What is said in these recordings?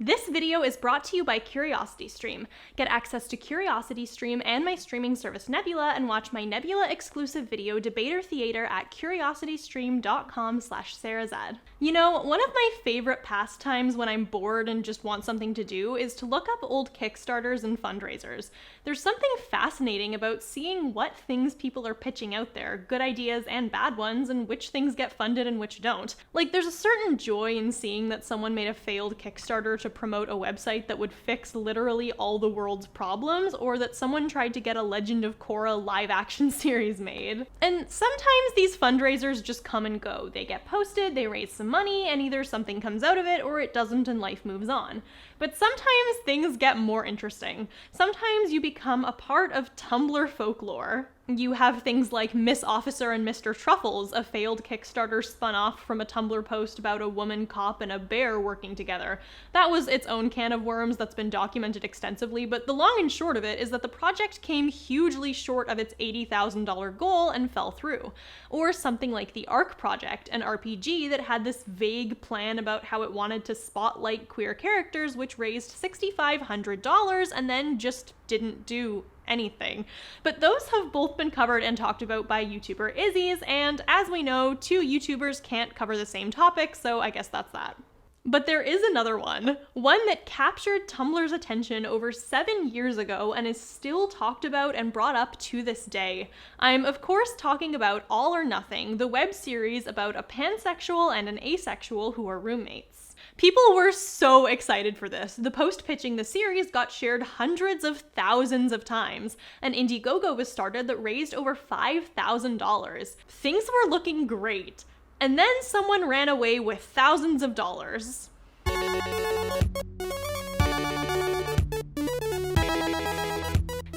This video is brought to you by CuriosityStream. Get access to CuriosityStream and my streaming service Nebula and watch my Nebula exclusive video Debater Theater at curiositystream.com/SarahZ. You know, one of my favorite pastimes when I'm bored and just want something to do is to look up old Kickstarters and fundraisers. There's something fascinating about seeing what things people are pitching out there, good ideas and bad ones, and which things get funded and which don't. Like, there's a certain joy in seeing that someone made a failed Kickstarter to promote a website that would fix literally all the world's problems, or that someone tried to get a Legend of Korra live-action series made. And sometimes these fundraisers just come and go. They get posted, they raise some money, and either something comes out of it or it doesn't and life moves on. But sometimes things get more interesting. Sometimes you become a part of Tumblr folklore. You have things like Miss Officer and Mr. Truffles, a failed Kickstarter spun off from a Tumblr post about a woman cop and a bear working together. That was its own can of worms that's been documented extensively, but the long and short of it is that the project came hugely short of its $80,000 goal and fell through. Or something like the Arc Project, an RPG that had this vague plan about how it wanted to spotlight queer characters, which raised $6,500 and then just didn't do anything. But those have both been covered and talked about by YouTuber Izzy's, and as we know, two YouTubers can't cover the same topic, so I guess that's that. But there is another one that captured Tumblr's attention over 7 years ago and is still talked about and brought up to this day. I'm of course talking about All or Nothing, the web series about a pansexual and an asexual who are roommates. People were so excited for this. The post pitching the series got shared hundreds of thousands of times. An Indiegogo was started that raised over $5,000. Things were looking great. And then someone ran away with thousands of dollars.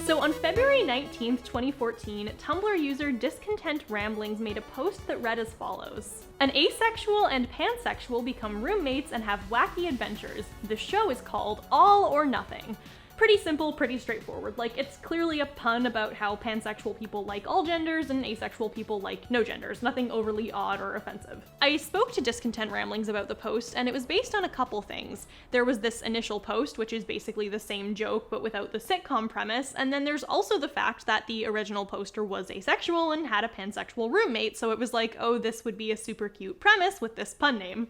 So on February 19th, 2014, Tumblr user Discontent Ramblings made a post that read as follows. An asexual and pansexual become roommates and have wacky adventures. The show is called All or Nothing. Pretty simple, pretty straightforward. Like, it's clearly a pun about how pansexual people like all genders and asexual people like no genders. Nothing overly odd or offensive. I spoke to Discontent Ramblings about the post, and it was based on a couple things. There was this initial post, which is basically the same joke but without the sitcom premise, and then there's also the fact that the original poster was asexual and had a pansexual roommate, so it was like, oh, this would be a super cute premise with this pun name.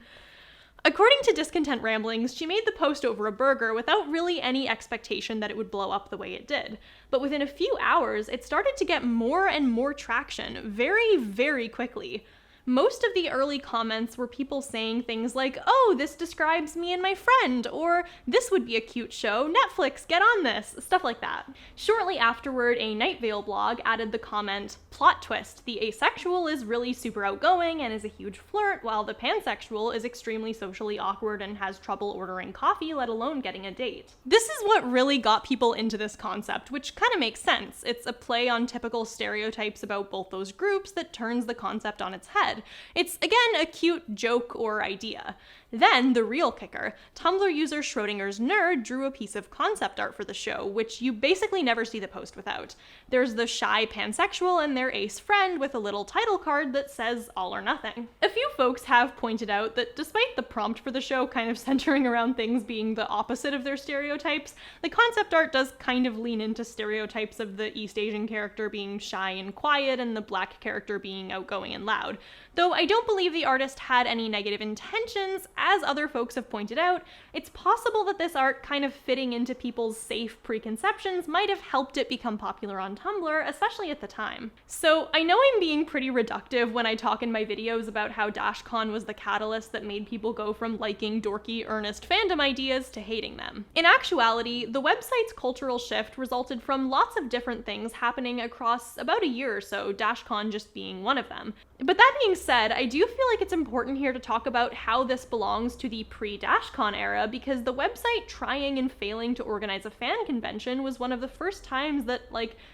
According to Discontent Ramblings, she made the post over a burger without really any expectation that it would blow up the way it did. But within a few hours, it started to get more and more traction very, very quickly. Most of the early comments were people saying things like, oh, this describes me and my friend, or this would be a cute show, Netflix, get on this, stuff like that. Shortly afterward, a Night Vale blog added the comment, plot twist, the asexual is really super outgoing and is a huge flirt, while the pansexual is extremely socially awkward and has trouble ordering coffee, let alone getting a date. This is what really got people into this concept, which kind of makes sense. It's a play on typical stereotypes about both those groups that turns the concept on its head. It's, again, a cute joke or idea. Then, the real kicker, Tumblr user Schrodinger's Nerd drew a piece of concept art for the show, which you basically never see the post without. There's the shy pansexual and their ace friend with a little title card that says All or Nothing. A few folks have pointed out that despite the prompt for the show kind of centering around things being the opposite of their stereotypes, the concept art does kind of lean into stereotypes of the East Asian character being shy and quiet and the Black character being outgoing and loud. Though I don't believe the artist had any negative intentions, as other folks have pointed out, it's possible that this art kind of fitting into people's safe preconceptions might have helped it become popular on Tumblr, especially at the time. So I know I'm being pretty reductive when I talk in my videos about how DashCon was the catalyst that made people go from liking dorky, earnest fandom ideas to hating them. In actuality, the website's cultural shift resulted from lots of different things happening across about a year or so, DashCon just being one of them. But that being said, I do feel like it's important here to talk about how this belongs to the pre-DashCon era, because the website trying and failing to organize a fan convention was one of the first times that,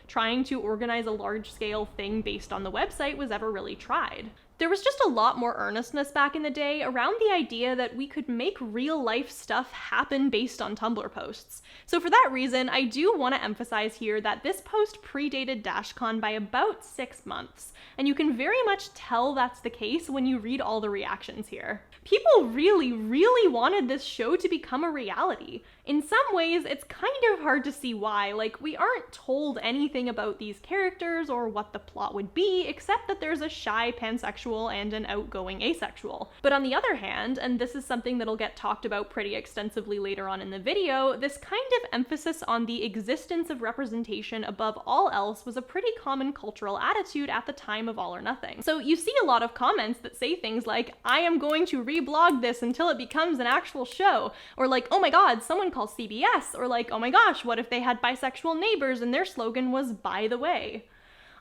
trying to organize a large-scale thing based on the website was ever really tried. There was just a lot more earnestness back in the day around the idea that we could make real life stuff happen based on Tumblr posts. So for that reason, I do want to emphasize here that this post predated DashCon by about 6 months, and you can very much tell that's the case when you read all the reactions here. People really, really wanted this show to become a reality. In some ways, it's kind of hard to see why. Like, we aren't told anything about these characters or what the plot would be, except that there's a shy pansexual and an outgoing asexual. But on the other hand, and this is something that'll get talked about pretty extensively later on in the video, this kind of emphasis on the existence of representation above all else was a pretty common cultural attitude at the time of All or Nothing. So you see a lot of comments that say things like, I am going to reblog this until it becomes an actual show, or like, oh my god, someone call CBS, or like, oh my gosh, what if they had bisexual neighbors and their slogan was by the way?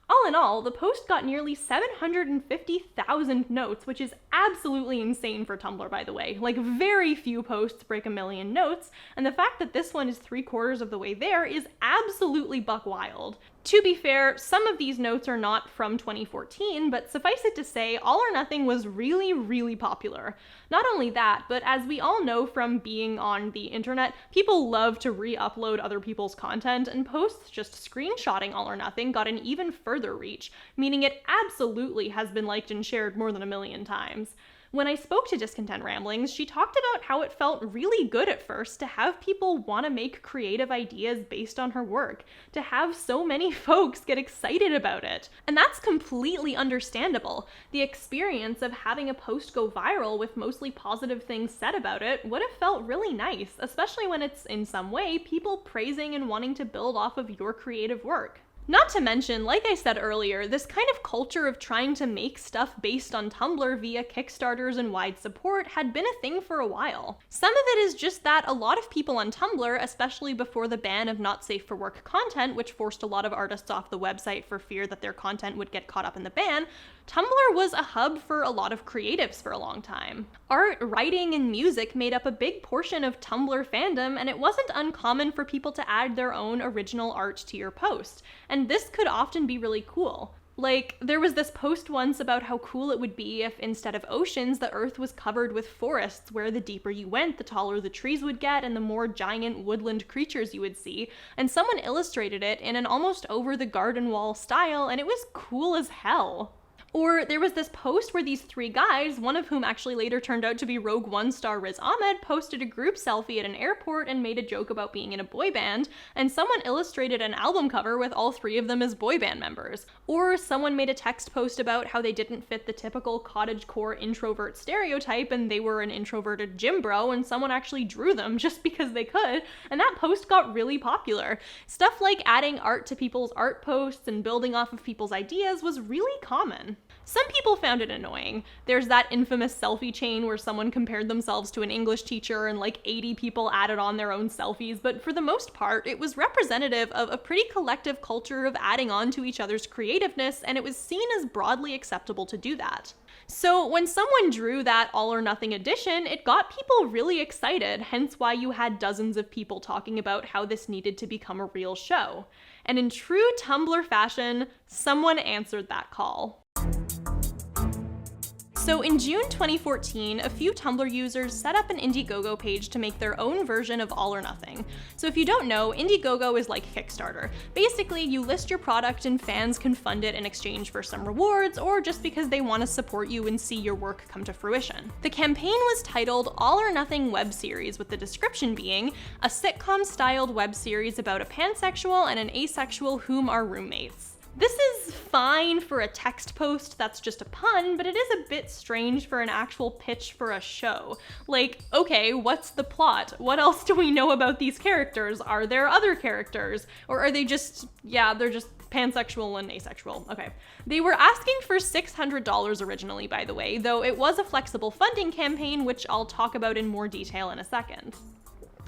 All in all, the post got nearly 750,000 notes, which is absolutely insane for Tumblr, by the way. Like, very few posts break 1 million notes, and the fact that this one is 3/4 of the way there is absolutely buck wild. To be fair, some of these notes are not from 2014, but suffice it to say, All or Nothing was really, really popular. Not only that, but as we all know from being on the internet, people love to re-upload other people's content, and posts just screenshotting All or Nothing got an even further reach, meaning it absolutely has been liked and shared more than 1 million times. When I spoke to Discontent Ramblings, she talked about how it felt really good at first to have people want to make creative ideas based on her work, to have so many folks get excited about it. And that's completely understandable. The experience of having a post go viral with mostly positive things said about it would have felt really nice, especially when it's in some way people praising and wanting to build off of your creative work. Not to mention, like I said earlier, this kind of culture of trying to make stuff based on Tumblr via Kickstarters and wide support had been a thing for a while. Some of it is just that a lot of people on Tumblr, especially before the ban of not safe for work content, which forced a lot of artists off the website for fear that their content would get caught up in the ban, Tumblr was a hub for a lot of creatives for a long time. Art, writing, and music made up a big portion of Tumblr fandom, and it wasn't uncommon for people to add their own original art to your post, and this could often be really cool. Like, there was this post once about how cool it would be if instead of oceans, the earth was covered with forests where the deeper you went, the taller the trees would get and the more giant woodland creatures you would see, and someone illustrated it in an almost over the garden wall style, and it was cool as hell. Or there was this post where these 3 guys, one of whom actually later turned out to be Rogue One star Riz Ahmed, posted a group selfie at an airport and made a joke about being in a boy band, and someone illustrated an album cover with all 3 of them as boy band members. Or someone made a text post about how they didn't fit the typical cottagecore introvert stereotype and they were an introverted gym bro, and someone actually drew them just because they could, and that post got really popular. Stuff like adding art to people's art posts and building off of people's ideas was really common. Some people found it annoying. There's that infamous selfie chain where someone compared themselves to an English teacher and like 80 people added on their own selfies, but for the most part, it was representative of a pretty collective culture of adding on to each other's creativeness, and it was seen as broadly acceptable to do that. So when someone drew that All or Nothing edition, it got people really excited, hence why you had dozens of people talking about how this needed to become a real show. And in true Tumblr fashion, someone answered that call. So in June 2014, a few Tumblr users set up an Indiegogo page to make their own version of All or Nothing. So if you don't know, Indiegogo is like Kickstarter. Basically, you list your product and fans can fund it in exchange for some rewards, or just because they want to support you and see your work come to fruition. The campaign was titled All or Nothing Web Series, with the description being a sitcom-styled web series about a pansexual and an asexual whom are roommates. This is fine for a text post that's just a pun, but it is a bit strange for an actual pitch for a show. Like, okay, what's the plot? What else do we know about these characters? Are there other characters? Or are they just, yeah, they're just pansexual and asexual. Okay. They were asking for $600 originally, by the way, though it was a flexible funding campaign, which I'll talk about in more detail in a second.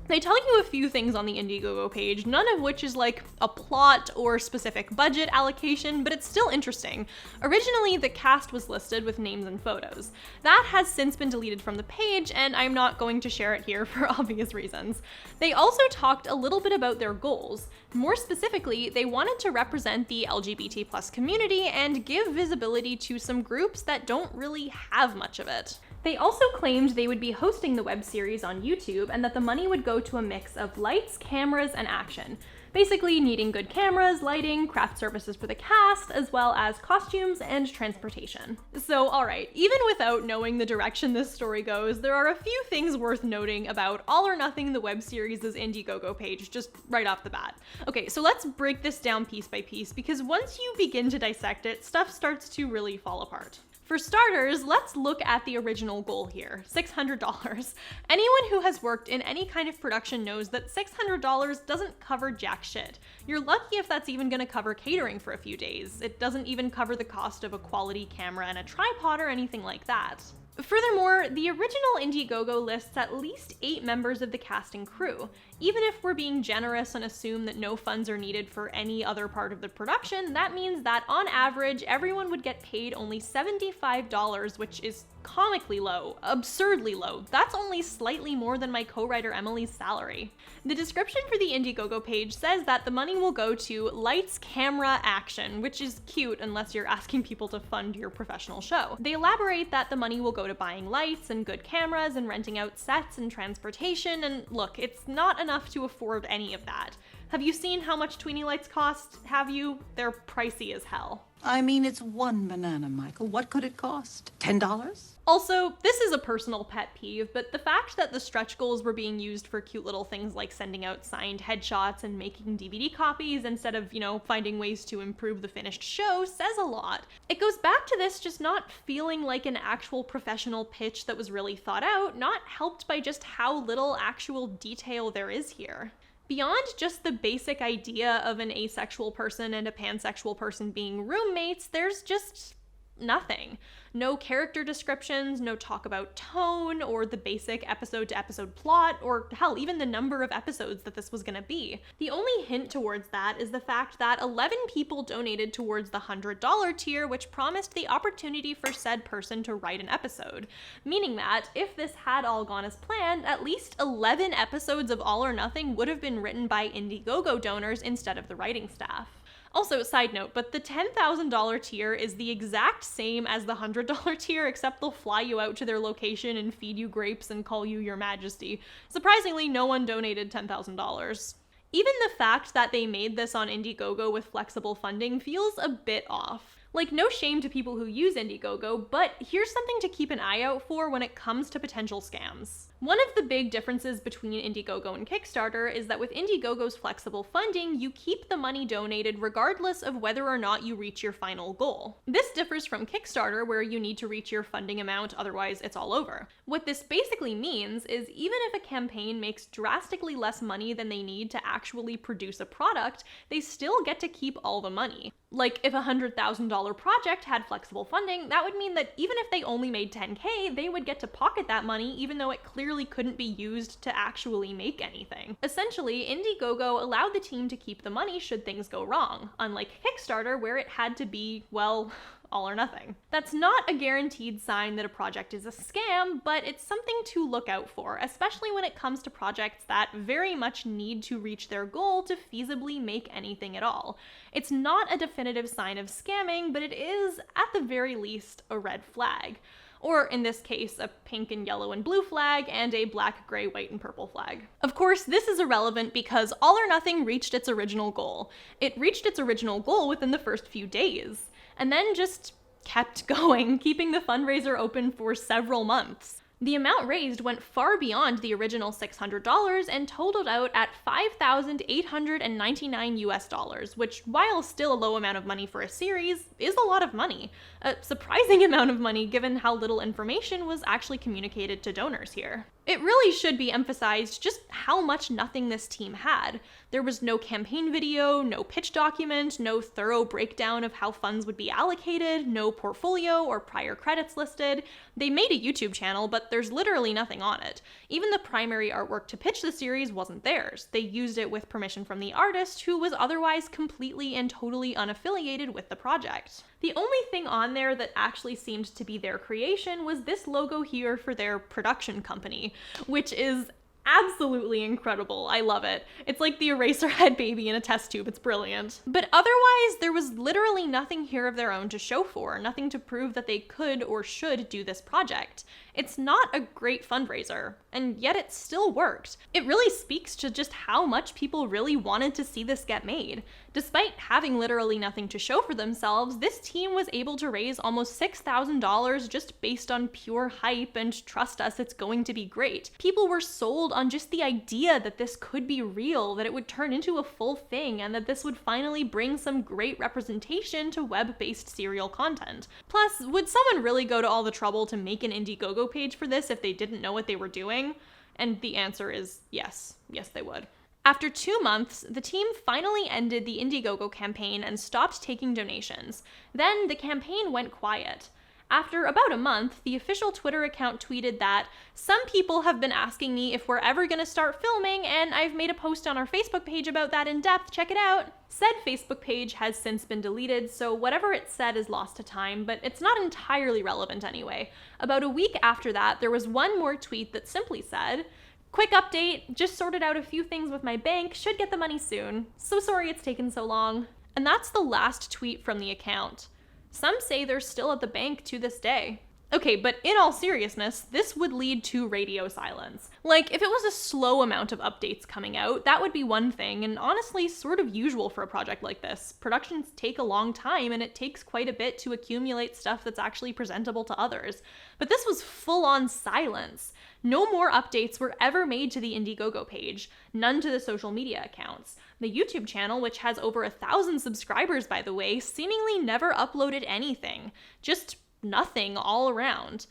They tell you a few things on the Indiegogo page, none of which is like a plot or specific budget allocation, but it's still interesting. Originally, the cast was listed with names and photos. That has since been deleted from the page, and I'm not going to share it here for obvious reasons. They also talked a little bit about their goals. More specifically, they wanted to represent the LGBT+ community and give visibility to some groups that don't really have much of it. They also claimed they would be hosting the web series on YouTube and that the money would go to a mix of lights, cameras, and action. Basically needing good cameras, lighting, craft services for the cast, as well as costumes and transportation. So alright, even without knowing the direction this story goes, there are a few things worth noting about All or Nothing, the web series' Indiegogo page, just right off the bat. Okay, so let's break this down piece by piece, because once you begin to dissect it, stuff starts to really fall apart. For starters, let's look at the original goal here, $600. Anyone who has worked in any kind of production knows that $600 doesn't cover jack shit. You're lucky if that's even gonna cover catering for a few days. It doesn't even cover the cost of a quality camera and a tripod or anything like that. Furthermore, the original Indiegogo lists at least 8 members of the cast and crew. Even if we're being generous and assume that no funds are needed for any other part of the production, that means that on average, everyone would get paid only $75, which is comically low, absurdly low. That's only slightly more than my co-writer Emily's salary. The description for the Indiegogo page says that the money will go to lights, camera, action, which is cute unless you're asking people to fund your professional show. They elaborate that the money will go to buying lights and good cameras and renting out sets and transportation, and look, it's not enough to afford any of that. Have you seen how much tweenie lights cost? Have you? They're pricey as hell. I mean, it's one banana, Michael. What could it cost? $10? Also, this is a personal pet peeve, but the fact that the stretch goals were being used for cute little things like sending out signed headshots and making DVD copies instead of, finding ways to improve the finished show says a lot. It goes back to this just not feeling like an actual professional pitch that was really thought out, not helped by just how little actual detail there is here. Beyond just the basic idea of an asexual person and a pansexual person being roommates, there's just nothing. No character descriptions, no talk about tone or the basic episode-to-episode plot, or hell, even the number of episodes that this was gonna be. The only hint towards that is the fact that 11 people donated towards the $100 tier, which promised the opportunity for said person to write an episode. Meaning that, if this had all gone as planned, at least 11 episodes of All or Nothing would have been written by Indiegogo donors instead of the writing staff. Also, side note, but the $10,000 tier is the exact same as the $100 tier, except they'll fly you out to their location and feed you grapes and call you your majesty. Surprisingly, no one donated $10,000. Even the fact that they made this on Indiegogo with flexible funding feels a bit off. Like, no shame to people who use Indiegogo, but here's something to keep an eye out for when it comes to potential scams. One of the big differences between Indiegogo and Kickstarter is that with Indiegogo's flexible funding, you keep the money donated regardless of whether or not you reach your final goal. This differs from Kickstarter, where you need to reach your funding amount, otherwise it's all over. What this basically means is even if a campaign makes drastically less money than they need to actually produce a product, they still get to keep all the money. Like, if a $100,000 project had flexible funding, that would mean that even if they only made $10K, they would get to pocket that money even though it clearly couldn't be used to actually make anything. Essentially, Indiegogo allowed the team to keep the money should things go wrong, unlike Kickstarter where it had to be, well, all or nothing. That's not a guaranteed sign that a project is a scam, but it's something to look out for, especially when it comes to projects that very much need to reach their goal to feasibly make anything at all. It's not a definitive sign of scamming, but it is, at the very least, a red flag. Or in this case, a pink and yellow and blue flag, and a black, gray, white, and purple flag. Of course, this is irrelevant because All or Nothing reached its original goal. It reached its original goal within the first few days, and then just kept going, keeping the fundraiser open for several months. The amount raised went far beyond the original $600 and totaled out at $5,899 which, while still a low amount of money for a series, is a lot of money. A surprising amount of money given how little information was actually communicated to donors here. It really should be emphasized just how much nothing this team had. There was no campaign video, no pitch document, no thorough breakdown of how funds would be allocated, no portfolio or prior credits listed. They made a YouTube channel, but there's literally nothing on it. Even the primary artwork to pitch the series wasn't theirs. They used it with permission from the artist, who was otherwise completely and totally unaffiliated with the project. The only thing on there that actually seemed to be their creation was this logo here for their production company, which is absolutely incredible. I love it. It's like the Eraserhead baby in a test tube. It's brilliant. But otherwise, there was literally nothing here of their own to show for, nothing to prove that they could or should do this project. It's not a great fundraiser, and yet it still worked. It really speaks to just how much people really wanted to see this get made. Despite having literally nothing to show for themselves, this team was able to raise almost $6,000 just based on pure hype and trust us, it's going to be great. People were sold on just the idea that this could be real, that it would turn into a full thing, and that this would finally bring some great representation to web-based serial content. Plus, would someone really go to all the trouble to make an Indiegogo page for this if they didn't know what they were doing? And the answer is yes. Yes, they would. After 2 months, the team finally ended the Indiegogo campaign and stopped taking donations. Then the campaign went quiet. After about a month, the official Twitter account tweeted that, "Some people have been asking me if we're ever gonna start filming, and I've made a post on our Facebook page about that in depth, check it out." Said Facebook page has since been deleted, so whatever it said is lost to time, but it's not entirely relevant anyway. About a week after that, there was one more tweet that simply said, "Quick update, just sorted out a few things with my bank, should get the money soon. So sorry it's taken so long." And that's the last tweet from the account. Some say they're still at the bank to this day. Okay, but in all seriousness, this would lead to radio silence. Like, if it was a slow amount of updates coming out, that would be one thing, and honestly sort of usual for a project like this. Productions take a long time, and it takes quite a bit to accumulate stuff that's actually presentable to others. But this was full-on silence. No more updates were ever made to the Indiegogo page, none to the social media accounts. The YouTube channel, which has over 1,000 subscribers by the way, seemingly never uploaded anything. Just nothing all around.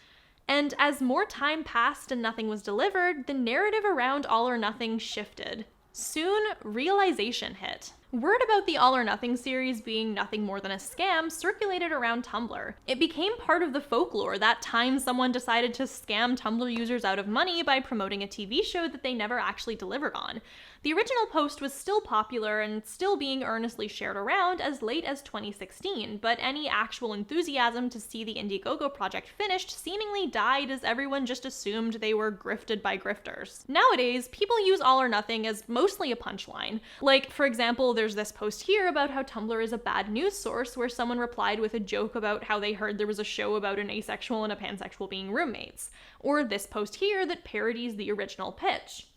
And as more time passed and nothing was delivered, the narrative around All or Nothing shifted. Soon, realization hit. Word about the All or Nothing series being nothing more than a scam circulated around Tumblr. It became part of the folklore that time someone decided to scam Tumblr users out of money by promoting a TV show that they never actually delivered on. The original post was still popular and still being earnestly shared around as late as 2016, but any actual enthusiasm to see the Indiegogo project finished seemingly died as everyone just assumed they were grifted by grifters. Nowadays, people use All or Nothing as mostly a punchline. Like, for example, there's this post here about how Tumblr is a bad news source where someone replied with a joke about how they heard there was a show about an asexual and a pansexual being roommates. Or this post here that parodies the original pitch.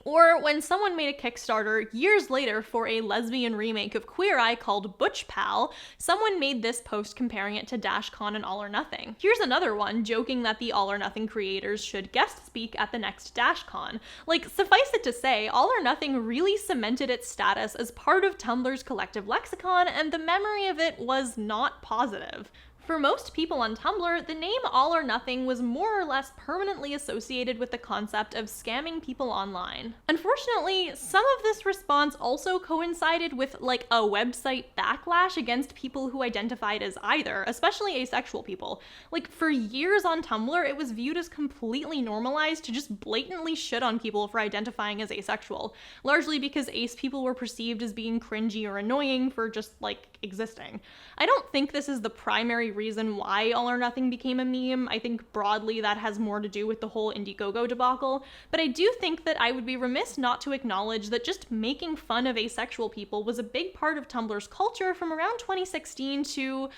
Or when someone made a Kickstarter years later for a lesbian remake of Queer Eye called Butch Pal, someone made this post comparing it to DashCon and All or Nothing. Here's another one joking that the All or Nothing creators should guest speak at the next DashCon. Like, suffice it to say, All or Nothing really cemented its status as part of Tumblr's collective lexicon, and the memory of it was not positive. For most people on Tumblr, the name All or Nothing was more or less permanently associated with the concept of scamming people online. Unfortunately, some of this response also coincided with like a website backlash against people who identified as either, especially asexual people. Like, for years on Tumblr, it was viewed as completely normalized to just blatantly shit on people for identifying as asexual, largely because ace people were perceived as being cringy or annoying for just, like, existing. I don't think this is the primary reason why All or Nothing became a meme. I think broadly that has more to do with the whole Indiegogo debacle, but I do think that I would be remiss not to acknowledge that just making fun of asexual people was a big part of Tumblr's culture from around 2016 to,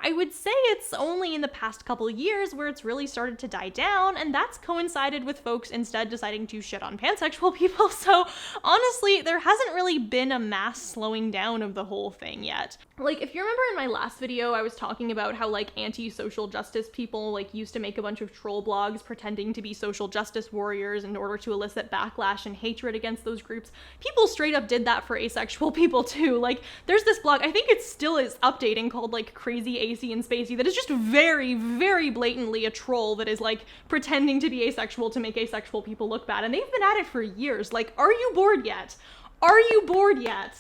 I would say it's only in the past couple years where it's really started to die down, and that's coincided with folks instead deciding to shit on pansexual people, so honestly, there hasn't really been a mass slowing down of the whole thing yet. Like, if you remember in my last video, I was talking about how, like, anti-social justice people, like, used to make a bunch of troll blogs pretending to be social justice warriors in order to elicit backlash and hatred against those groups. People straight up did that for asexual people too. Like, there's this blog, I think it still is updating, called, like, Crazy Casey and Spacey that is just very, very blatantly a troll that is like pretending to be asexual to make asexual people look bad. And they've been at it for years. Like, are you bored yet? Are you bored yet?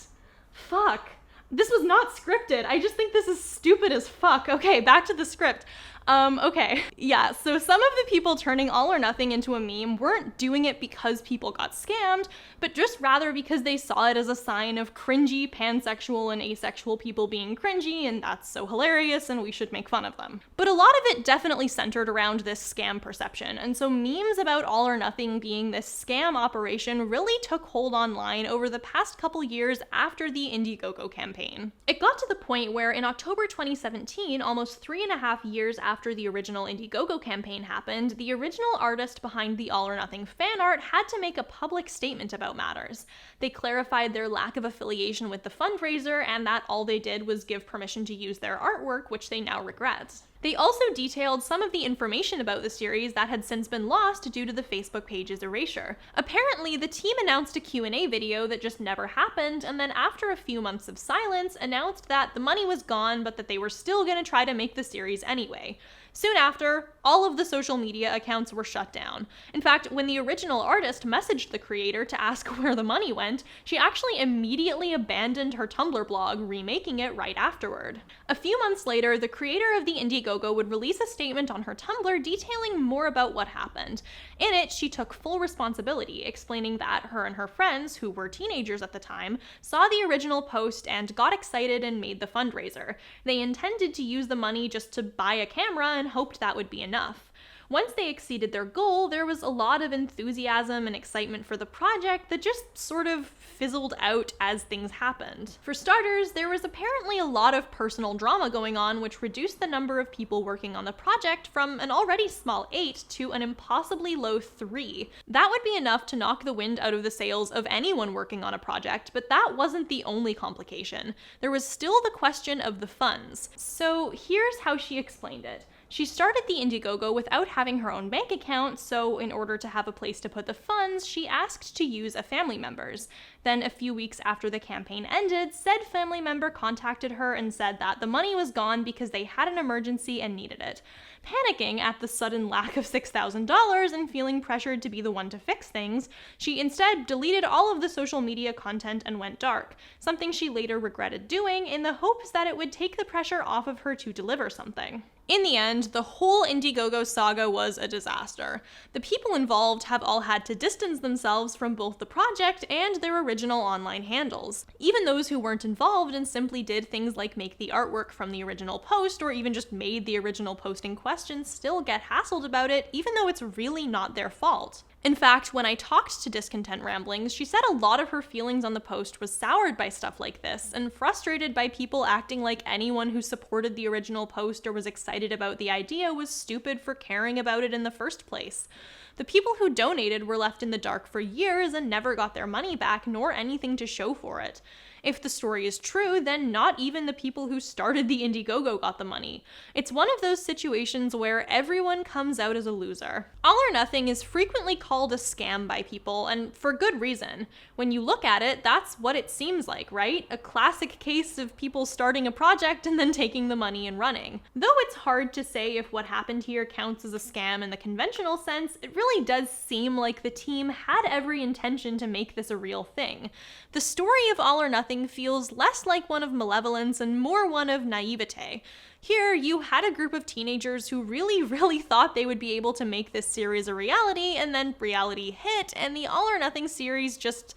Fuck. This was not scripted. I just think this is stupid as fuck. Okay, back to the script. Okay. Yeah, so some of the people turning All or Nothing into a meme weren't doing it because people got scammed, but just rather because they saw it as a sign of cringy pansexual and asexual people being cringy, and that's so hilarious and we should make fun of them. But a lot of it definitely centered around this scam perception, and so memes about All or Nothing being this scam operation really took hold online over the past couple years after the Indiegogo campaign. It got to the point where in October 2017, almost 3.5 years after the original Indiegogo campaign happened, the original artist behind the All or Nothing fan art had to make a public statement about matters. They clarified their lack of affiliation with the fundraiser and that all they did was give permission to use their artwork, which they now regret. They also detailed some of the information about the series that had since been lost due to the Facebook page's erasure. Apparently, the team announced a Q&A video that just never happened, and then after a few months of silence, announced that the money was gone, but that they were still gonna try to make the series anyway. Soon after, all of the social media accounts were shut down. In fact, when the original artist messaged the creator to ask where the money went, she actually immediately abandoned her Tumblr blog, remaking it right afterward. A few months later, the creator of the Indiegogo would release a statement on her Tumblr detailing more about what happened. In it, she took full responsibility, explaining that her and her friends, who were teenagers at the time, saw the original post and got excited and made the fundraiser. They intended to use the money just to buy a camera and hoped that would be enough. Once they exceeded their goal, there was a lot of enthusiasm and excitement for the project that just sort of fizzled out as things happened. For starters, there was apparently a lot of personal drama going on, which reduced the number of people working on the project from an already small 8 to an impossibly low 3. That would be enough to knock the wind out of the sails of anyone working on a project, but that wasn't the only complication. There was still the question of the funds. So here's how she explained it. She started the Indiegogo without having her own bank account, so in order to have a place to put the funds, she asked to use a family member's. Then a few weeks after the campaign ended, said family member contacted her and said that the money was gone because they had an emergency and needed it. Panicking at the sudden lack of $6,000 and feeling pressured to be the one to fix things, she instead deleted all of the social media content and went dark, something she later regretted doing in the hopes that it would take the pressure off of her to deliver something. In the end, the whole Indiegogo saga was a disaster. The people involved have all had to distance themselves from both the project and their original online handles. Even those who weren't involved and simply did things like make the artwork from the original post or even just made the original post in question still get hassled about it, even though it's really not their fault. In fact, when I talked to Discontent Ramblings, she said a lot of her feelings on the post was soured by stuff like this, and frustrated by people acting like anyone who supported the original post or was excited about the idea was stupid for caring about it in the first place. The people who donated were left in the dark for years and never got their money back, nor anything to show for it. If the story is true, then not even the people who started the Indiegogo got the money. It's one of those situations where everyone comes out as a loser. All or Nothing is frequently called a scam by people, and for good reason. When you look at it, that's what it seems like, right? A classic case of people starting a project and then taking the money and running. Though it's hard to say if what happened here counts as a scam in the conventional sense, it really does seem like the team had every intention to make this a real thing. The story of All or Nothing feels less like one of malevolence and more one of naivete. Here, you had a group of teenagers who really thought they would be able to make this series a reality, and then reality hit, and the All or Nothing series just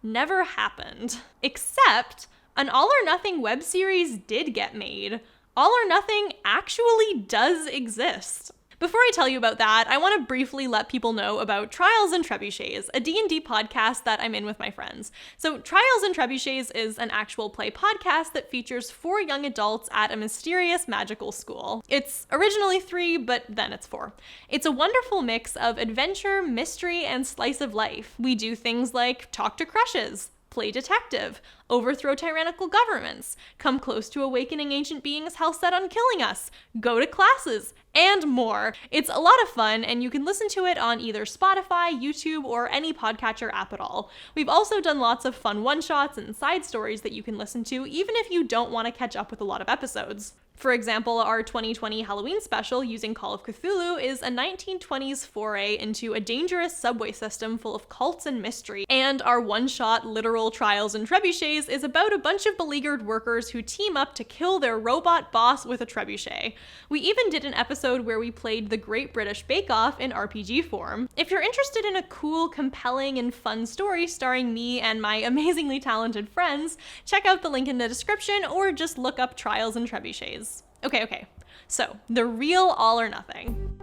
never happened. Except, an All or Nothing web series did get made. All or Nothing actually does exist. Before I tell you about that, I want to briefly let people know about Trials and Trebuchets, a D&D podcast that I'm in with my friends. So Trials and Trebuchets is an actual play podcast that features 4 young adults at a mysterious magical school. It's originally 3, but then it's 4. It's a wonderful mix of adventure, mystery, and slice of life. We do things like talk to crushes, play detective, overthrow tyrannical governments, come close to awakening ancient beings hell set on killing us, go to classes, and more. It's a lot of fun, and you can listen to it on either Spotify, YouTube, or any podcatcher app at all. We've also done lots of fun one-shots and side stories that you can listen to, even if you don't want to catch up with a lot of episodes. For example, our 2020 Halloween special using Call of Cthulhu is a 1920s foray into a dangerous subway system full of cults and mystery, and our one-shot literal Trials and Trebuchets is about a bunch of beleaguered workers who team up to kill their robot boss with a trebuchet. We even did an episode where we played the Great British Bake Off in RPG form. If you're interested in a cool, compelling, and fun story starring me and my amazingly talented friends, check out the link in the description or just look up Trials and Trebuchets. Okay, so the real All or Nothing.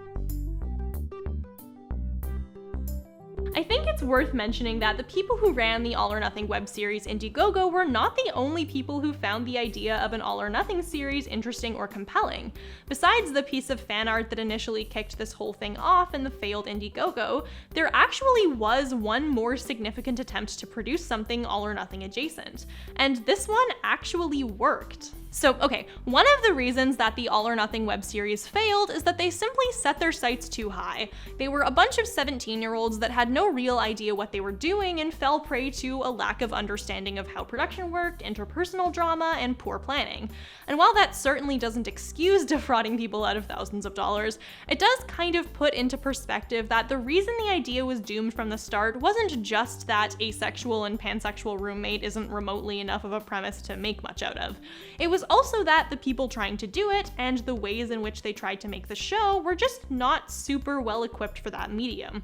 I think it's worth mentioning that the people who ran the All or Nothing web series Indiegogo were not the only people who found the idea of an All or Nothing series interesting or compelling. Besides the piece of fan art that initially kicked this whole thing off in the failed Indiegogo, there actually was one more significant attempt to produce something All or Nothing adjacent. And this one actually worked. So, okay, one of the reasons that the All or Nothing web series failed is that they simply set their sights too high. They were a bunch of 17-year-olds that had no real idea what they were doing and fell prey to a lack of understanding of how production worked, interpersonal drama, and poor planning. And while that certainly doesn't excuse defrauding people out of thousands of dollars, it does kind of put into perspective that the reason the idea was doomed from the start wasn't just that asexual and pansexual roommate isn't remotely enough of a premise to make much out of. It was also that the people trying to do it and the ways in which they tried to make the show were just not super well equipped for that medium.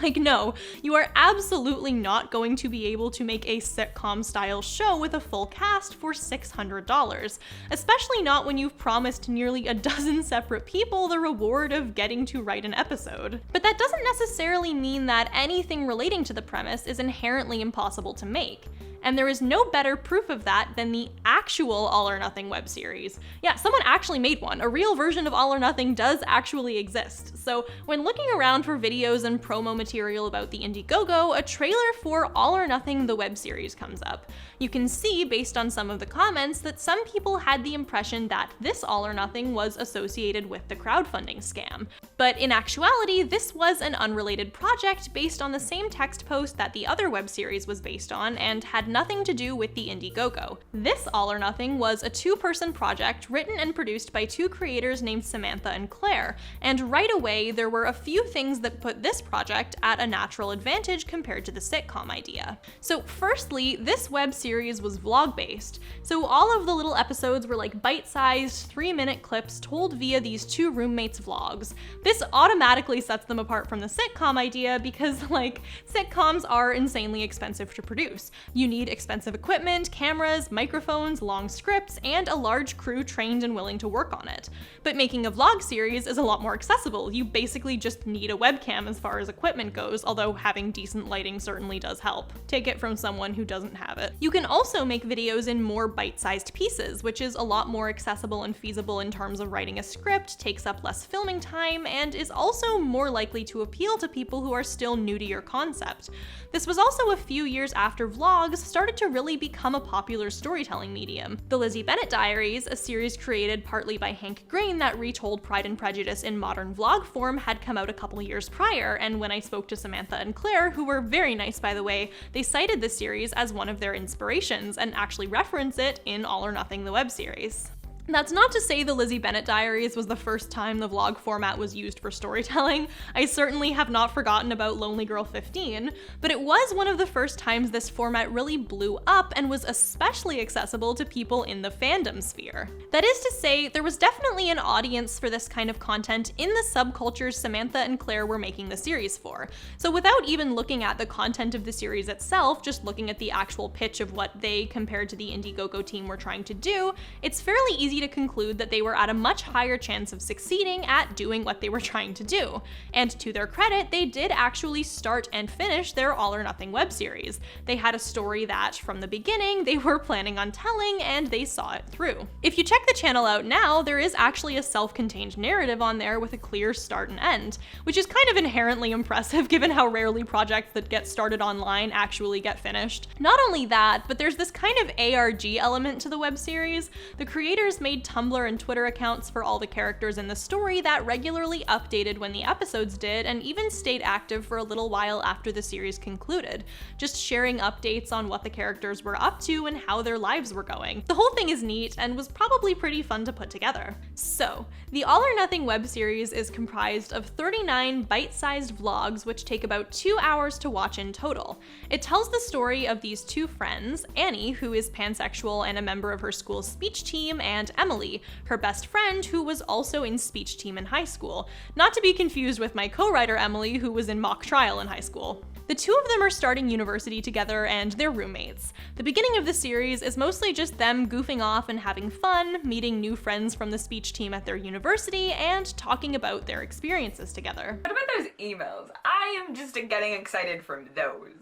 Like, no, you are absolutely not going to be able to make a sitcom-style show with a full cast for $600, especially not when you've promised nearly a dozen separate people the reward of getting to write an episode. But that doesn't necessarily mean that anything relating to the premise is inherently impossible to make. And there is no better proof of that than the actual All or Nothing web series. Yeah, someone actually made one. A real version of All or Nothing does actually exist. So when looking around for videos and promo material about the Indiegogo, a trailer for All or Nothing the web series comes up. You can see, based on some of the comments, that some people had the impression that this All or Nothing was associated with the crowdfunding scam. But in actuality, this was an unrelated project based on the same text post that the other web series was based on and had nothing to do with the Indiegogo. This All or Nothing was a two-person project written and produced by two creators named Samantha and Claire, and right away there were a few things that put this project at a natural advantage compared to the sitcom idea. So firstly, this web series was vlog-based, so all of the little episodes were like bite-sized 3-minute clips told via these two roommates' vlogs. This automatically sets them apart from the sitcom idea because, like, sitcoms are insanely expensive to produce. You need expensive equipment, cameras, microphones, long scripts, and a large crew trained and willing to work on it. But making a vlog series is a lot more accessible. You basically just need a webcam as far as equipment goes, although having decent lighting certainly does help. Take it from someone who doesn't have it. You can also make videos in more bite-sized pieces, which is a lot more accessible and feasible in terms of writing a script, takes up less filming time, and is also more likely to appeal to people who are still new to your concept. This was also a few years after vlogs started to really become a popular storytelling medium. The Lizzie Bennet Diaries, a series created partly by Hank Green that retold Pride and Prejudice in modern vlog form, had come out a couple years prior, and when I spoke to Samantha and Claire, who were very nice by the way, they cited the series as one of their inspirations and actually reference it in All or Nothing the web series. That's not to say the Lizzie Bennet Diaries was the first time the vlog format was used for storytelling. I certainly have not forgotten about Lonely Girl 15, but it was one of the first times this format really blew up and was especially accessible to people in the fandom sphere. That is to say, there was definitely an audience for this kind of content in the subcultures Samantha and Claire were making the series for. So without even looking at the content of the series itself, just looking at the actual pitch of what they, compared to the Indiegogo team, were trying to do, it's fairly easy to conclude that they were at a much higher chance of succeeding at doing what they were trying to do. And to their credit, they did actually start and finish their All or Nothing web series. They had a story that, from the beginning, they were planning on telling, and they saw it through. If you check the channel out now, there is actually a self-contained narrative on there with a clear start and end, which is kind of inherently impressive given how rarely projects that get started online actually get finished. Not only that, but there's this kind of ARG element to the web series. The creators made Tumblr and Twitter accounts for all the characters in the story that regularly updated when the episodes did, and even stayed active for a little while after the series concluded, just sharing updates on what the characters were up to and how their lives were going. The whole thing is neat and was probably pretty fun to put together. So, the All or Nothing web series is comprised of 39 bite-sized vlogs which take about 2 hours to watch in total. It tells the story of these two friends, Annie, who is pansexual and a member of her school's speech team, and Emily, her best friend, who was also in speech team in high school. Not to be confused with my co-writer Emily, who was in mock trial in high school. The two of them are starting university together and they're roommates. The beginning of the series is mostly just them goofing off and having fun, meeting new friends from the speech team at their university, and talking about their experiences together. What about those emails? I am just getting excited from those.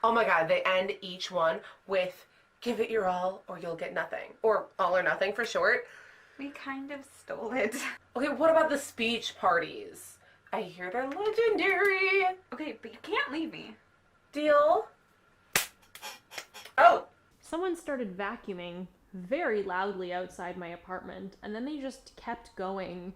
Oh my god, they end each one with, give it your all or you'll get nothing. Or all or nothing for short. We kind of stole it. Okay, what about the speech parties? I hear they're legendary. Okay, but you can't leave me. Deal? Oh! Someone started vacuuming very loudly outside my apartment, and then they just kept going,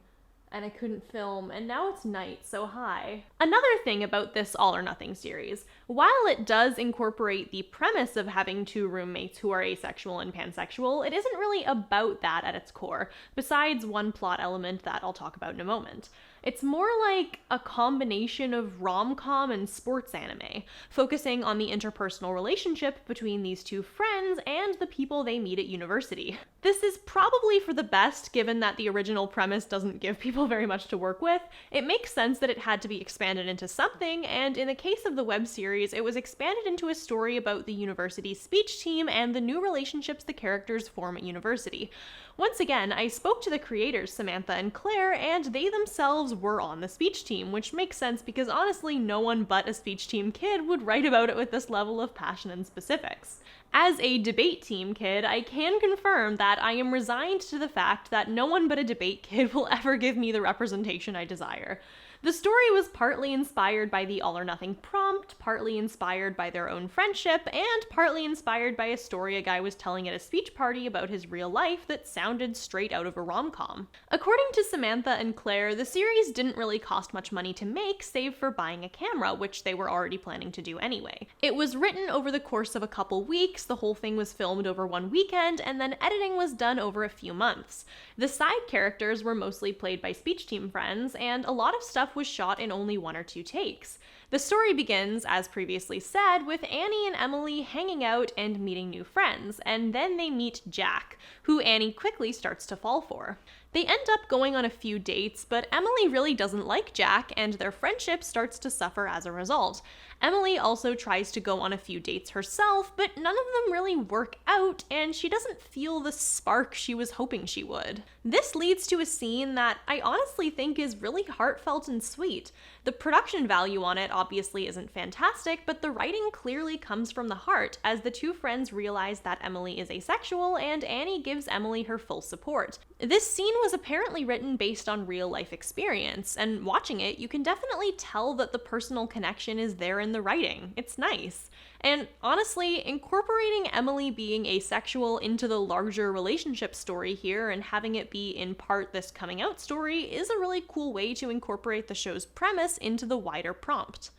and I couldn't film, and now it's night, so hi. Another thing about this All or Nothing series, while it does incorporate the premise of having two roommates who are asexual and pansexual, it isn't really about that at its core, besides one plot element that I'll talk about in a moment. It's more like a combination of rom-com and sports anime, focusing on the interpersonal relationship between these two friends and the people they meet at university. This is probably for the best, given that the original premise doesn't give people very much to work with. It makes sense that it had to be expanded into something, and in the case of the web series, it was expanded into a story about the university's speech team and the new relationships the characters form at university. Once again, I spoke to the creators, Samantha and Claire, and they themselves were on the speech team, which makes sense because honestly, no one but a speech team kid would write about it with this level of passion and specifics. As a debate team kid, I can confirm that I am resigned to the fact that no one but a debate kid will ever give me the representation I desire. The story was partly inspired by the All or Nothing prompt, partly inspired by their own friendship, and partly inspired by a story a guy was telling at a speech party about his real life that sounded straight out of a rom-com. According to Samantha and Claire, the series didn't really cost much money to make, save for buying a camera, which they were already planning to do anyway. It was written over the course of a couple weeks, the whole thing was filmed over one weekend, and then editing was done over a few months. The side characters were mostly played by speech team friends, and a lot of stuff was shot in only 1 or 2 takes. The story begins, as previously said, with Annie and Emily hanging out and meeting new friends, and then they meet Jack, who Annie quickly starts to fall for. They end up going on a few dates, but Emily really doesn't like Jack, and their friendship starts to suffer as a result. Emily also tries to go on a few dates herself, but none of them really work out, and she doesn't feel the spark she was hoping she would. This leads to a scene that I honestly think is really heartfelt and sweet. The production value on it obviously isn't fantastic, but the writing clearly comes from the heart, as the two friends realize that Emily is asexual, and Annie gives Emily her full support. This scene was apparently written based on real-life experience, and watching it, you can definitely tell that the personal connection is there in the writing. It's nice. And honestly, incorporating Emily being asexual into the larger relationship story here and having it be in part this coming out story is a really cool way to incorporate the show's premise into the wider prompt.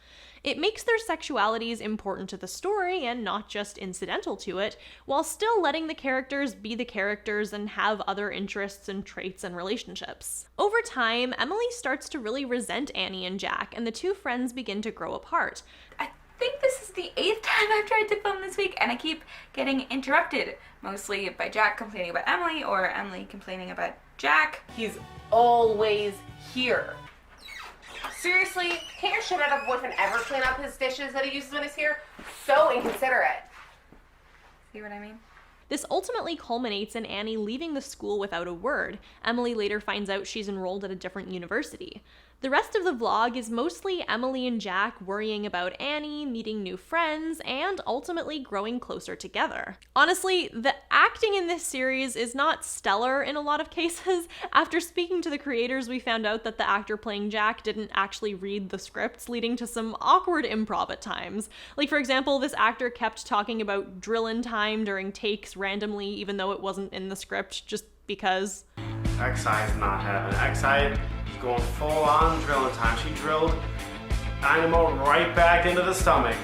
It makes their sexualities important to the story and not just incidental to it, while still letting the characters be the characters and have other interests and traits and relationships. Over time, Emily starts to really resent Annie and Jack, and the two friends begin to grow apart. I think this is the 8th time I've tried to film this week, and I keep getting interrupted, mostly by Jack complaining about Emily or Emily complaining about Jack. He's always here. Seriously, can't your shit out of boyfriend ever clean up his dishes that he uses when he's here? So inconsiderate. See what I mean? This ultimately culminates in Annie leaving the school without a word. Emily later finds out she's enrolled at a different university. The rest of the vlog is mostly Emily and Jack worrying about Annie, meeting new friends, and ultimately growing closer together. Honestly, the acting in this series is not stellar in a lot of cases. After speaking to the creators, we found out that the actor playing Jack didn't actually read the scripts, leading to some awkward improv at times. Like, for example, this actor kept talking about drill-in time during takes randomly, even though it wasn't in the script, just because... X-Eye's not having it. X-Eye is going full on drilling time. She drilled Dynamo right back into the stomach.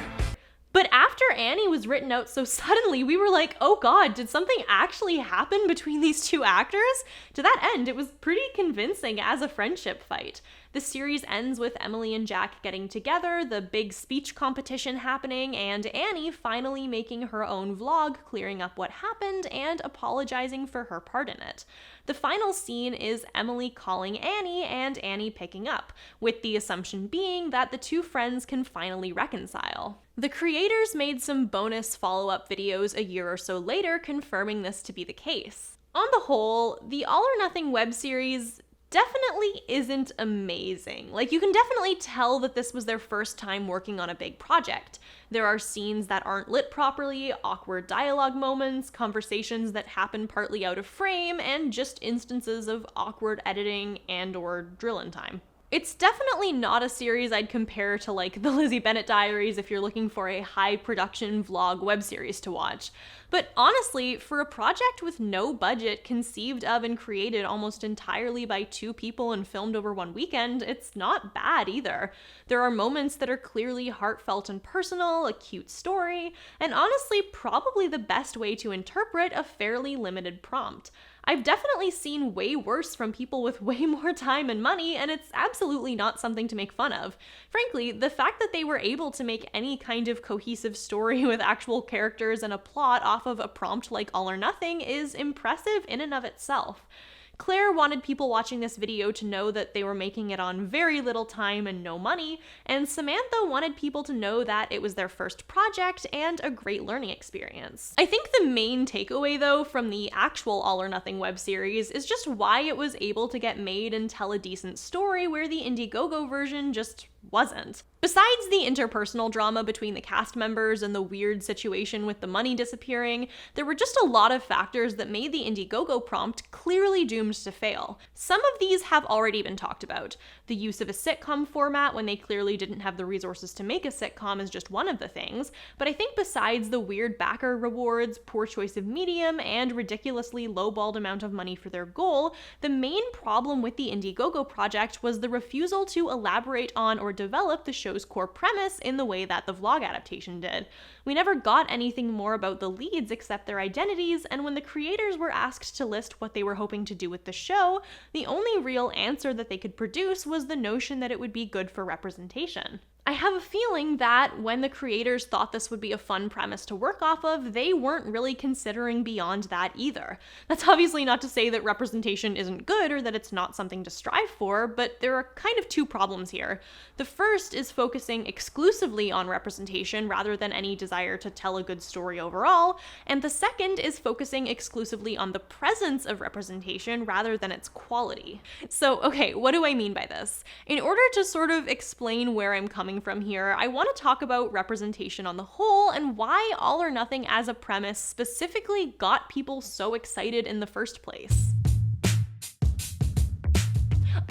But after Annie was written out so suddenly, we were like, oh god, did something actually happen between these two actors? To that end, it was pretty convincing as a friendship fight. The series ends with Emily and Jack getting together, the big speech competition happening, and Annie finally making her own vlog, clearing up what happened and apologizing for her part in it. The final scene is Emily calling Annie and Annie picking up, with the assumption being that the two friends can finally reconcile. The creators made some bonus follow-up videos a year or so later confirming this to be the case. On the whole, the All or Nothing web series definitely isn't amazing. Like, you can definitely tell that this was their first time working on a big project. There are scenes that aren't lit properly, awkward dialogue moments, conversations that happen partly out of frame, and just instances of awkward editing and/or drill-in time. It's definitely not a series I'd compare to like the Lizzie Bennet Diaries if you're looking for a high production vlog web series to watch. But honestly, for a project with no budget, conceived of and created almost entirely by two people and filmed over one weekend, it's not bad either. There are moments that are clearly heartfelt and personal, a cute story, and honestly probably the best way to interpret a fairly limited prompt. I've definitely seen way worse from people with way more time and money, and it's absolutely not something to make fun of. Frankly, the fact that they were able to make any kind of cohesive story with actual characters and a plot off of a prompt like All or Nothing is impressive in and of itself. Claire wanted people watching this video to know that they were making it on very little time and no money, and Samantha wanted people to know that it was their first project and a great learning experience. I think the main takeaway, though, from the actual All or Nothing web series is just why it was able to get made and tell a decent story where the Indiegogo version just wasn't. Besides the interpersonal drama between the cast members and the weird situation with the money disappearing, there were just a lot of factors that made the Indiegogo prompt clearly doomed to fail. Some of these have already been talked about. The use of a sitcom format when they clearly didn't have the resources to make a sitcom is just one of the things, but I think besides the weird backer rewards, poor choice of medium, and ridiculously lowballed amount of money for their goal, the main problem with the Indiegogo project was the refusal to elaborate on or develop the show's core premise in the way that the vlog adaptation did. We never got anything more about the leads except their identities, and when the creators were asked to list what they were hoping to do with the show, the only real answer that they could produce was the notion that it would be good for representation. I have a feeling that when the creators thought this would be a fun premise to work off of, they weren't really considering beyond that either. That's obviously not to say that representation isn't good or that it's not something to strive for, but there are kind of two problems here. The first is focusing exclusively on representation rather than any desire to tell a good story overall, and the second is focusing exclusively on the presence of representation rather than its quality. So, okay, what do I mean by this? In order to sort of explain where I'm coming from here, I want to talk about representation on the whole and why All or Nothing as a premise specifically got people so excited in the first place.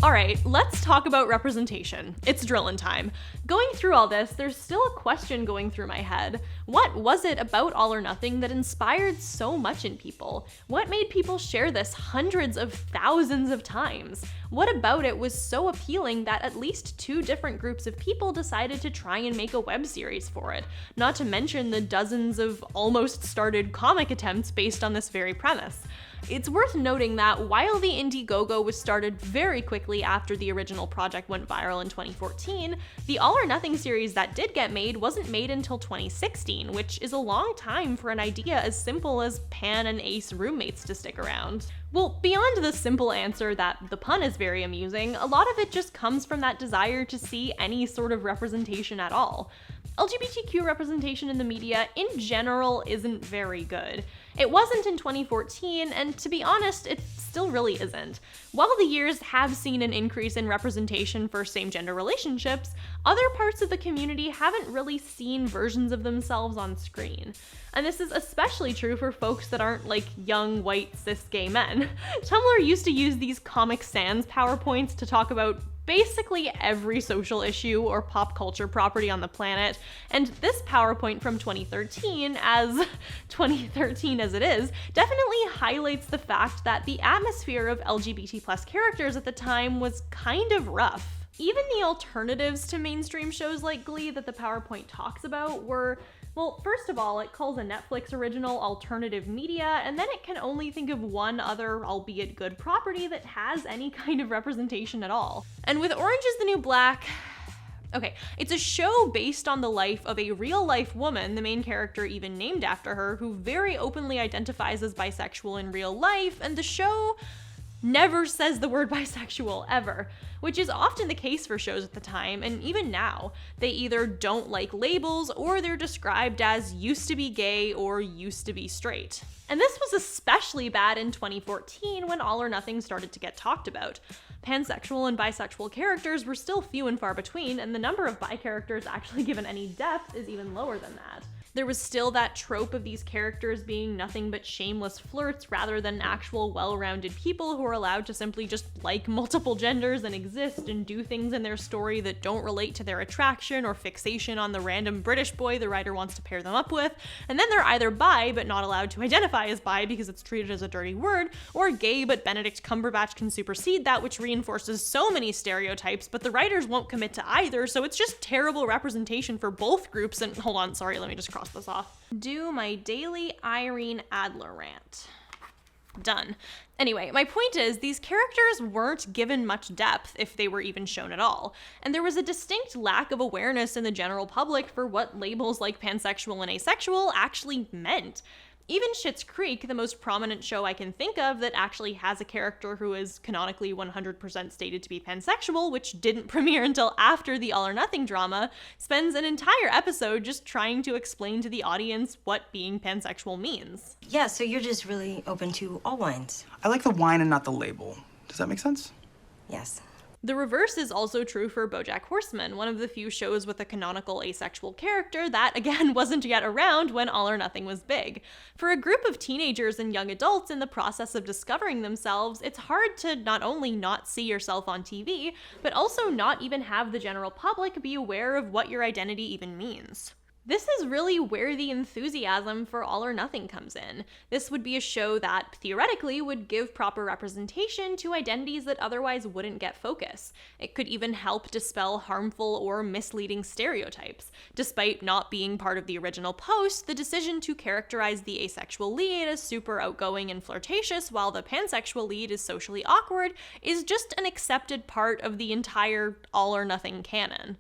Alright, let's talk about representation. It's drillin' time. Going through all this, there's still a question going through my head. What was it about All or Nothing that inspired so much in people? What made people share this hundreds of thousands of times? What about it was so appealing that at least two different groups of people decided to try and make a web series for it? Not to mention the dozens of almost started comic attempts based on this very premise. It's worth noting that while the Indiegogo was started very quickly after the original project went viral in 2014, the All or Nothing series that did get made wasn't made until 2016, which is a long time for an idea as simple as Pan and Ace roommates to stick around. Well, beyond the simple answer that the pun is very amusing, a lot of it just comes from that desire to see any sort of representation at all. LGBTQ representation in the media in general isn't very good. It wasn't in 2014, and to be honest, it still really isn't. While the years have seen an increase in representation for same-gender relationships, other parts of the community haven't really seen versions of themselves on screen. And this is especially true for folks that aren't like young, white, cis gay men. Tumblr used to use these Comic Sans PowerPoints to talk about basically every social issue or pop culture property on the planet, and this PowerPoint from 2013, as 2013 as it is, definitely highlights the fact that the atmosphere of LGBT+ characters at the time was kind of rough. Even the alternatives to mainstream shows like Glee that the PowerPoint talks about were, well, first of all, it calls a Netflix original alternative media, and then it can only think of one other, albeit good, property that has any kind of representation at all. And with Orange is the New Black, okay, it's a show based on the life of a real-life woman, the main character even named after her, who very openly identifies as bisexual in real life, and the show never says the word bisexual, ever, which is often the case for shows at the time, and even now. They either don't like labels, or they're described as used to be gay or used to be straight. And this was especially bad in 2014 when All or Nothing started to get talked about. Pansexual and bisexual characters were still few and far between, and the number of bi characters actually given any depth is even lower than that. There was still that trope of these characters being nothing but shameless flirts rather than actual well-rounded people who are allowed to simply just like multiple genders and exist and do things in their story that don't relate to their attraction or fixation on the random British boy the writer wants to pair them up with, and then they're either bi but not allowed to identify as bi because it's treated as a dirty word, or gay but Benedict Cumberbatch can supersede that, which reinforces so many stereotypes, but the writers won't commit to either, so it's just terrible representation for both groups. And hold on, sorry, let me just cross this off. Do my daily Irene Adler rant. Done. Anyway, my point is, these characters weren't given much depth, if they were even shown at all, and there was a distinct lack of awareness in the general public for what labels like pansexual and asexual actually meant. Even Schitt's Creek, the most prominent show I can think of that actually has a character who is canonically 100% stated to be pansexual, which didn't premiere until after the All or Nothing drama, spends an entire episode just trying to explain to the audience what being pansexual means. Yeah, so you're just really open to all wines. I like the wine and not the label. Does that make sense? Yes. The reverse is also true for BoJack Horseman, one of the few shows with a canonical asexual character that, again, wasn't yet around when All or Nothing was big. For a group of teenagers and young adults in the process of discovering themselves, it's hard to not only not see yourself on TV, but also not even have the general public be aware of what your identity even means. This is really where the enthusiasm for All or Nothing comes in. This would be a show that, theoretically, would give proper representation to identities that otherwise wouldn't get focus. It could even help dispel harmful or misleading stereotypes. Despite not being part of the original post, the decision to characterize the asexual lead as super outgoing and flirtatious while the pansexual lead is socially awkward is just an accepted part of the entire All or Nothing canon.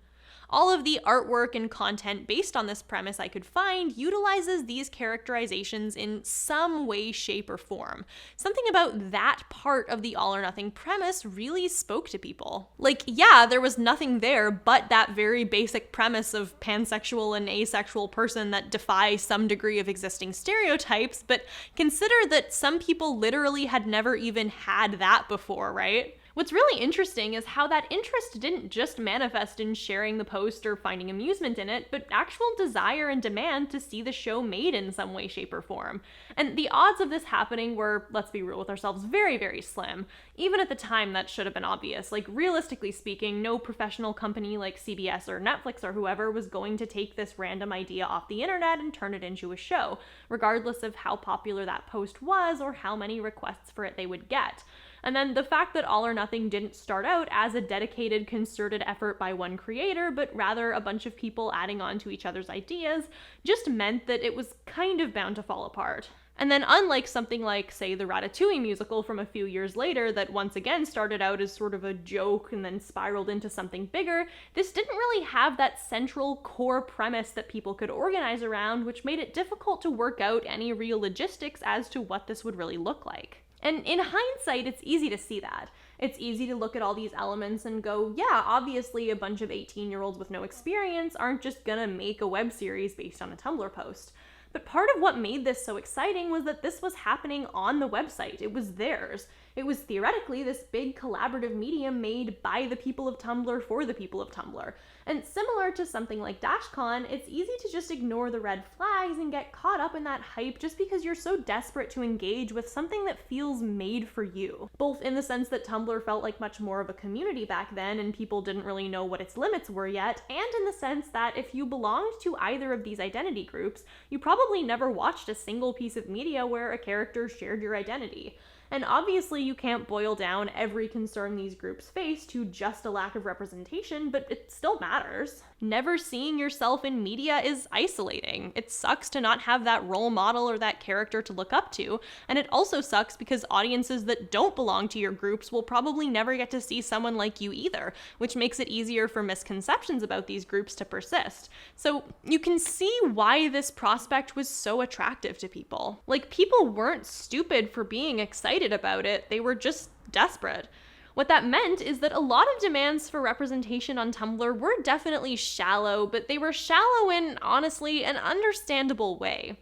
All of the artwork and content based on this premise I could find utilizes these characterizations in some way, shape, or form. Something about that part of the All or Nothing premise really spoke to people. Like, yeah, there was nothing there but that very basic premise of pansexual and asexual person that defy some degree of existing stereotypes, but consider that some people literally had never even had that before, right? What's really interesting is how that interest didn't just manifest in sharing the post or finding amusement in it, but actual desire and demand to see the show made in some way, shape, or form. And the odds of this happening were, let's be real with ourselves, very, very slim. Even at the time, that should have been obvious. Like, realistically speaking, no professional company like CBS or Netflix or whoever was going to take this random idea off the internet and turn it into a show, regardless of how popular that post was or how many requests for it they would get. And then the fact that All or Nothing didn't start out as a dedicated, concerted effort by one creator, but rather a bunch of people adding on to each other's ideas, just meant that it was kind of bound to fall apart. And then unlike something like, say, the Ratatouille musical from a few years later that once again started out as sort of a joke and then spiraled into something bigger, this didn't really have that central core premise that people could organize around, which made it difficult to work out any real logistics as to what this would really look like. And in hindsight, it's easy to see that. It's easy to look at all these elements and go, yeah, obviously a bunch of 18-year-olds with no experience aren't just gonna make a web series based on a Tumblr post. But part of what made this so exciting was that this was happening on the website. It was theirs. It was theoretically this big collaborative medium made by the people of Tumblr for the people of Tumblr. And similar to something like DashCon, it's easy to just ignore the red flags and get caught up in that hype just because you're so desperate to engage with something that feels made for you. Both in the sense that Tumblr felt like much more of a community back then and people didn't really know what its limits were yet, and in the sense that if you belonged to either of these identity groups, you probably never watched a single piece of media where a character shared your identity. And obviously you can't boil down every concern these groups face to just a lack of representation, but it still matters. Never seeing yourself in media is isolating. It sucks to not have that role model or that character to look up to, and it also sucks because audiences that don't belong to your groups will probably never get to see someone like you either, which makes it easier for misconceptions about these groups to persist. So you can see why this prospect was so attractive to people. Like, people weren't stupid for being excited about it, they were just desperate. What that meant is that a lot of demands for representation on Tumblr were definitely shallow, but they were shallow in, honestly, an understandable way.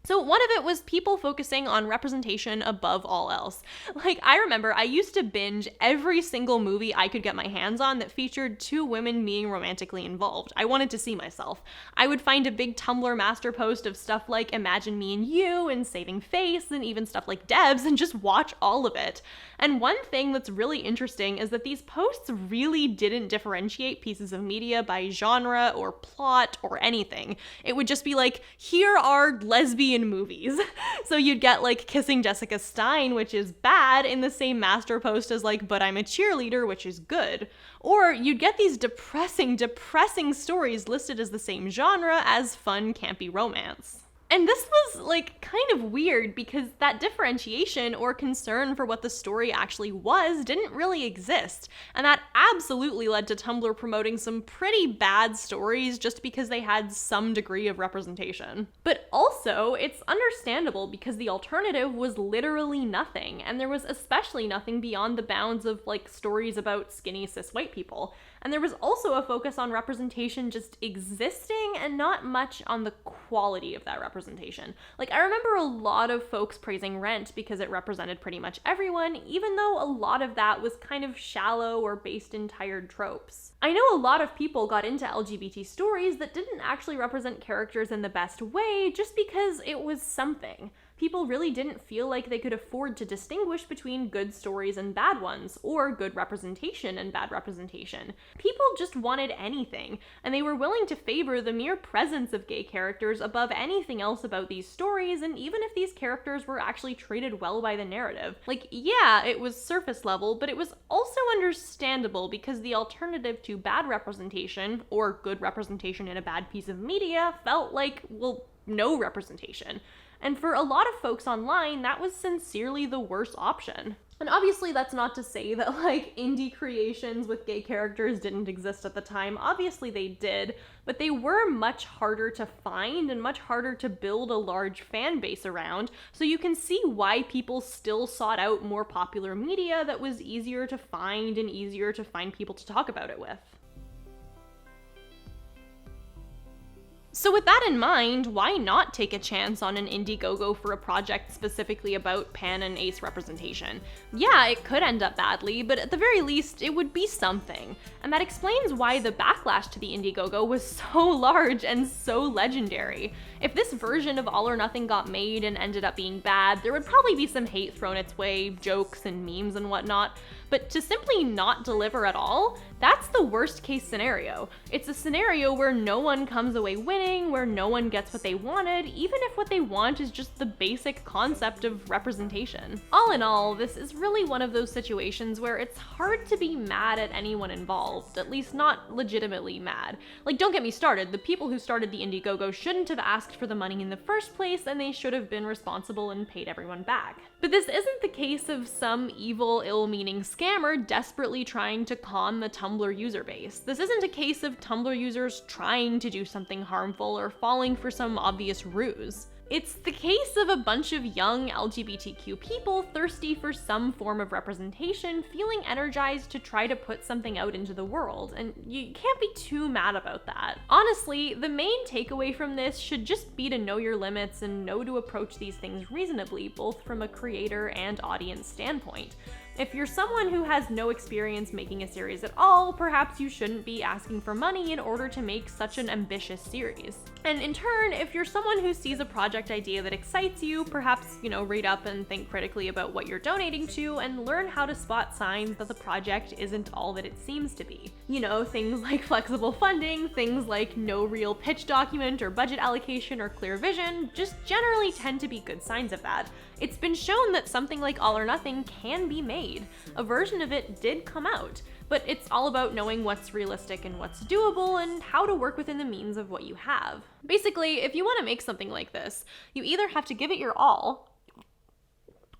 So one of it was people focusing on representation above all else. Like, I remember I used to binge every single movie I could get my hands on that featured two women being romantically involved. I wanted to see myself. I would find a big Tumblr master post of stuff like Imagine Me and You and Saving Face and even stuff like Debs and just watch all of it. And one thing that's really interesting is that these posts really didn't differentiate pieces of media by genre or plot or anything. It would just be like, here are lesbian movies. So you'd get like Kissing Jessica Stein, which is bad, in the same master post as like But I'm a Cheerleader, which is good. Or you'd get these depressing stories listed as the same genre as fun, campy romance. And this was like kind of weird because that differentiation or concern for what the story actually was didn't really exist. And that absolutely led to Tumblr promoting some pretty bad stories just because they had some degree of representation. But also, it's understandable because the alternative was literally nothing, and there was especially nothing beyond the bounds of like stories about skinny cis white people. And there was also a focus on representation just existing and not much on the quality of that representation. Like, I remember a lot of folks praising Rent because it represented pretty much everyone, even though a lot of that was kind of shallow or based in tired tropes. I know a lot of people got into LGBT stories that didn't actually represent characters in the best way just because it was something. People really didn't feel like they could afford to distinguish between good stories and bad ones, or good representation and bad representation. People just wanted anything, and they were willing to favor the mere presence of gay characters above anything else about these stories, and even if these characters were actually treated well by the narrative. Like, yeah, it was surface level, but it was also understandable because the alternative to bad representation, or good representation in a bad piece of media, felt like, well, no representation. And for a lot of folks online, that was sincerely the worst option. And obviously that's not to say that like indie creations with gay characters didn't exist at the time. Obviously they did, but they were much harder to find and much harder to build a large fan base around. So you can see why people still sought out more popular media that was easier to find and easier to find people to talk about it with. So with that in mind, why not take a chance on an Indiegogo for a project specifically about pan and ace representation? Yeah, it could end up badly, but at the very least, it would be something. And that explains why the backlash to the Indiegogo was so large and so legendary. If this version of All or Nothing got made and ended up being bad, there would probably be some hate thrown its way, jokes and memes and whatnot. But to simply not deliver at all, that's the worst case scenario. It's a scenario where no one comes away winning, where no one gets what they wanted, even if what they want is just the basic concept of representation. All in all, this is really one of those situations where it's hard to be mad at anyone involved, at least not legitimately mad. Like, don't get me started, the people who started the Indiegogo shouldn't have asked for the money in the first place, and they should have been responsible and paid everyone back. But this isn't the case of some evil, ill-meaning scammer desperately trying to con the Tumblr user base. This isn't a case of Tumblr users trying to do something harmful or falling for some obvious ruse. It's the case of a bunch of young LGBTQ people thirsty for some form of representation, feeling energized to try to put something out into the world, and you can't be too mad about that. Honestly, the main takeaway from this should just be to know your limits and know to approach these things reasonably, both from a creator and audience standpoint. If you're someone who has no experience making a series at all, perhaps you shouldn't be asking for money in order to make such an ambitious series. And in turn, if you're someone who sees a project idea that excites you, perhaps, read up and think critically about what you're donating to and learn how to spot signs that the project isn't all that it seems to be. Things like flexible funding, things like no real pitch document or budget allocation or clear vision, just generally tend to be good signs of that. It's been shown that something like All or Nothing can be made. A version of it did come out, but it's all about knowing what's realistic and what's doable and how to work within the means of what you have. Basically, if you want to make something like this, you either have to give it your all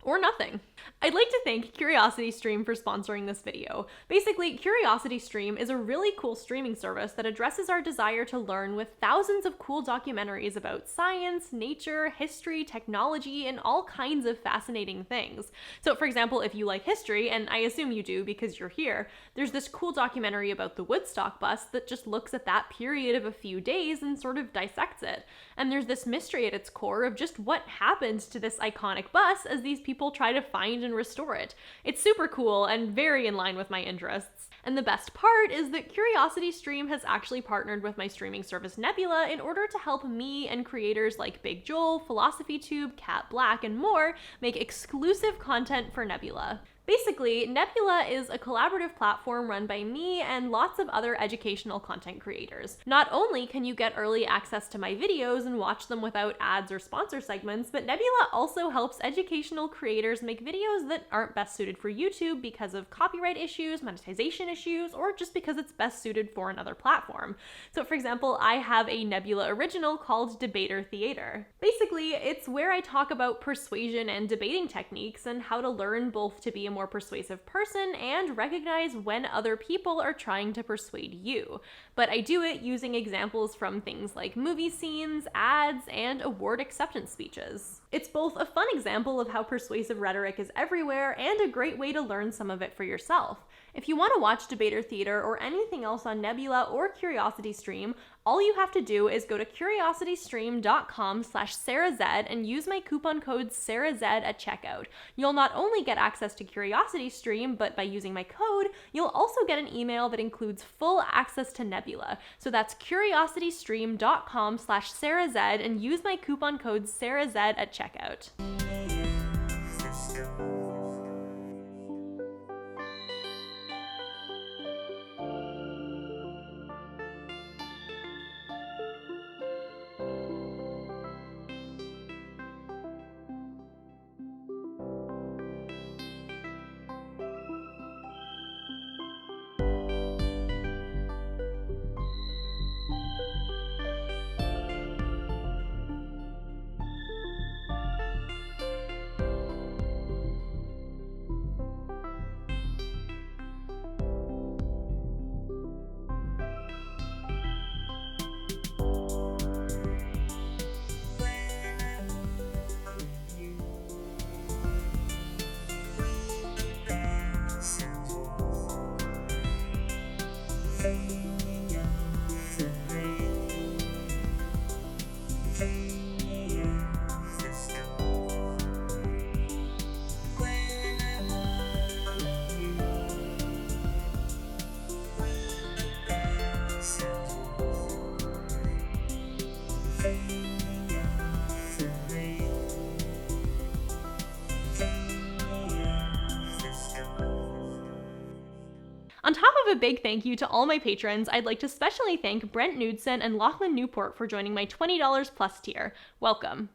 or nothing. I'd like to thank CuriosityStream for sponsoring this video. Basically, CuriosityStream is a really cool streaming service that addresses our desire to learn with thousands of cool documentaries about science, nature, history, technology, and all kinds of fascinating things. So for example, if you like history, and I assume you do because you're here, there's this cool documentary about the Woodstock bus that just looks at that period of a few days and sort of dissects it. And there's this mystery at its core of just what happened to this iconic bus as these people try to find and restore it. It's super cool and very in line with my interests. And the best part is that CuriosityStream has actually partnered with my streaming service Nebula in order to help me and creators like Big Joel, PhilosophyTube, Cat Black, and more make exclusive content for Nebula. Basically, Nebula is a collaborative platform run by me and lots of other educational content creators. Not only can you get early access to my videos and watch them without ads or sponsor segments, but Nebula also helps educational creators make videos that aren't best suited for YouTube because of copyright issues, monetization issues, or just because it's best suited for another platform. So for example, I have a Nebula original called Debater Theater. Basically, it's where I talk about persuasion and debating techniques and how to learn both to be a more persuasive person and recognize when other people are trying to persuade you. But I do it using examples from things like movie scenes, ads, and award acceptance speeches. It's both a fun example of how persuasive rhetoric is everywhere and a great way to learn some of it for yourself. If you want to watch Debater Theater or anything else on Nebula or CuriosityStream, all you have to do is go to curiositystream.com/SarahZ and use my coupon code SarahZ at checkout. You'll not only get access to CuriosityStream, but by using my code, you'll also get an email that includes full access to Nebula. So that's curiositystream.com/SarahZ and use my coupon code SarahZ at checkout. On top of a big thank you to all my patrons, I'd like to specially thank Brent Knudsen and Lachlan Newport for joining my $20 plus tier. Welcome.